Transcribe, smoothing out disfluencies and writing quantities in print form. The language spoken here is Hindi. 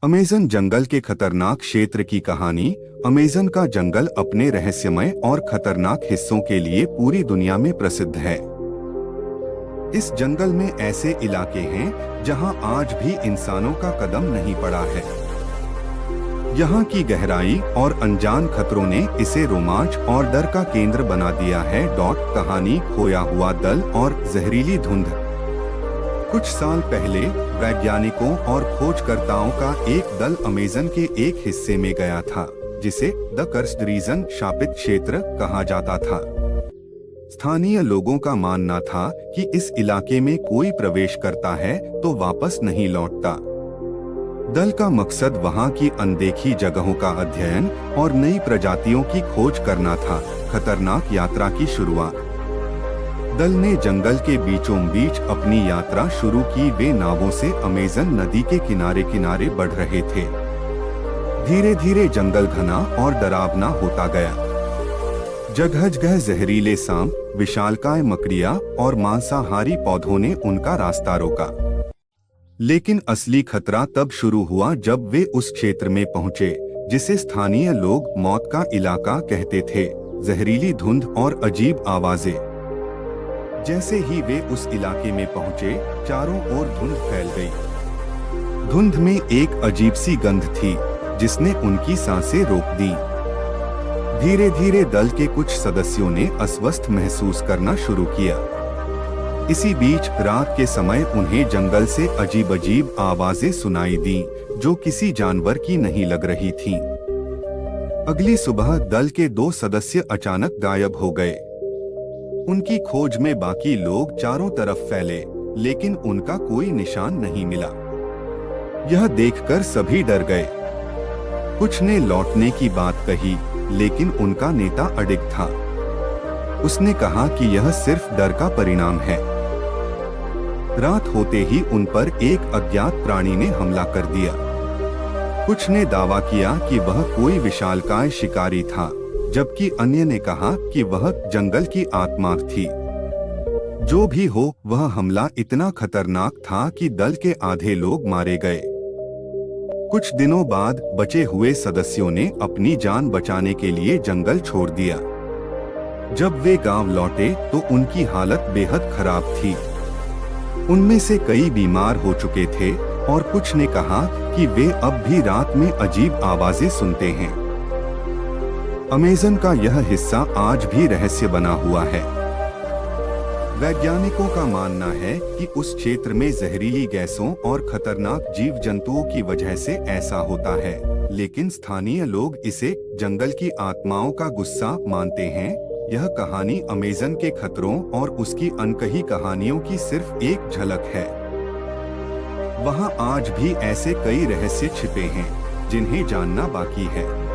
अमेज़न जंगल के खतरनाक क्षेत्र की कहानी। अमेज़न का जंगल अपने रहस्यमय और खतरनाक हिस्सों के लिए पूरी दुनिया में प्रसिद्ध है। इस जंगल में ऐसे इलाके हैं जहां आज भी इंसानों का कदम नहीं पड़ा है। यहाँ की गहराई और अनजान खतरों ने इसे रोमांच और डर का केंद्र बना दिया है। कहानी खोया हुआ दल और जहरीली धुंध। कुछ साल पहले वैज्ञानिकों और खोजकर्ताओं का एक दल अमेज़न के एक हिस्से में गया था, जिसे द कर्स्ड रीजन, शापित क्षेत्र कहा जाता था। स्थानीय लोगों का मानना था कि इस इलाके में कोई प्रवेश करता है तो वापस नहीं लौटता। दल का मकसद वहां की अनदेखी जगहों का अध्ययन और नई प्रजातियों की खोज करना था। खतरनाक यात्रा की शुरुआत। दल ने जंगल के बीचों बीच अपनी यात्रा शुरू की। वे नावों से अमेज़न नदी के किनारे किनारे बढ़ रहे थे। धीरे धीरे जंगल घना और डरावना होता गया। जगह जगह जहरीले सांप, विशालकाय मकड़ियां और मांसाहारी पौधों ने उनका रास्ता रोका। लेकिन असली खतरा तब शुरू हुआ जब वे उस क्षेत्र में पहुंचे जिसे स्थानीय लोग मौत का इलाका कहते थे। जहरीली धुंध और अजीब आवाजें। जैसे ही वे उस इलाके में पहुंचे, चारों ओर धुंध फैल गई। धुंध में एक अजीब सी गंध थी जिसने उनकी सांसें रोक दी। धीरे धीरे दल के कुछ सदस्यों ने अस्वस्थ महसूस करना शुरू किया। इसी बीच रात के समय उन्हें जंगल से अजीब अजीब आवाजें सुनाई दी जो किसी जानवर की नहीं लग रही थीं। अगली सुबह दल के 2 सदस्य अचानक गायब हो गए। उनकी खोज में बाकी लोग चारों तरफ फैले, लेकिन उनका कोई निशान नहीं मिला। यह देखकर सभी डर गए। कुछ ने लौटने की बात कही, लेकिन उनका नेता अडिग था। उसने कहा कि यह सिर्फ डर का परिणाम है। रात होते ही उन पर एक अज्ञात प्राणी ने हमला कर दिया। कुछ ने दावा किया कि वह कोई विशालकाय शिकारी था, जबकि अन्य ने कहा कि वह जंगल की आत्मा थी। जो भी हो, वह हमला इतना खतरनाक था कि दल के आधे लोग मारे गए। कुछ दिनों बाद बचे हुए सदस्यों ने अपनी जान बचाने के लिए जंगल छोड़ दिया। जब वे गांव लौटे तो उनकी हालत बेहद खराब थी। उनमें से कई बीमार हो चुके थे और कुछ ने कहा कि वे अब भी रात में अजीब आवाजें सुनते हैं। अमेज़न का यह हिस्सा आज भी रहस्य बना हुआ है। वैज्ञानिकों का मानना है कि उस क्षेत्र में जहरीली गैसों और खतरनाक जीव जंतुओं की वजह से ऐसा होता है, लेकिन स्थानीय लोग इसे जंगल की आत्माओं का गुस्सा मानते हैं। यह कहानी अमेज़न के खतरों और उसकी अनकही कहानियों की सिर्फ एक झलक है। वहाँ आज भी ऐसे कई रहस्य छिपे हैं जिन्हें जानना बाकी है।